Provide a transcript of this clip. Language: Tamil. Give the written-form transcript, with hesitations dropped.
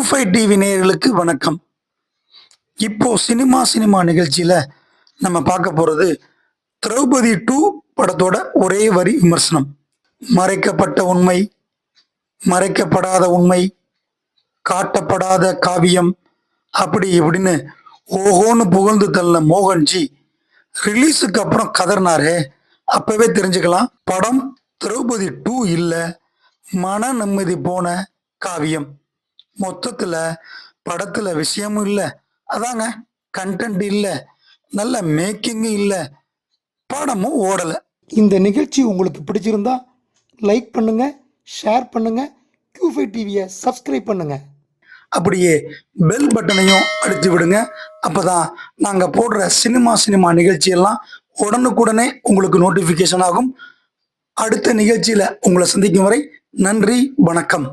Q5 டிவி நேயர்களுக்கு வணக்கம். இப்போ சினிமா நிகழ்ச்சியில நம்ம பார்க்க போறது திரௌபதி 2 படத்தோட ஒரே வரி விமர்சனம். மறைக்கப்பட்ட உண்மை, மறைக்கப்படாத உண்மை, காட்டப்படாத காவியம் அப்படி இப்படின்னு ஓஹோன்னு புகழ்ந்து தள்ள மோகன்ஜி ரிலீஸுக்கு அப்புறம் கதறினாரே, அப்பவே தெரிஞ்சுக்கலாம் படம் திரௌபதி 2 இல்ல, மன நிம்மதி போன காவியம். மொத்தத்துல படத்துல விஷயமும் இல்ல, அதாங்க கண்டென்ட் இல்ல, நல்ல மேக்கிங் இல்ல, படமும் ஓடல. இந்த நிகழ்ச்சி உங்களுக்கு பிடிச்சிருந்தா லைக் பண்ணுங்க, ஷேர் பண்ணுங்க, Q5 டிவியை சப்ஸ்கிரைப் பண்ணுங்க. அப்படியே பெல் பட்டனையும் அழுத்தி விடுங்க. அப்பதான் நாங்க போடுற சினிமா நிகழ்ச்சியெல்லாம் உடனுக்குடனே உங்களுக்கு நோட்டிபிகேஷன் ஆகும். அடுத்த நிகழ்ச்சியில உங்களை சந்திக்கும் வரை நன்றி, வணக்கம்.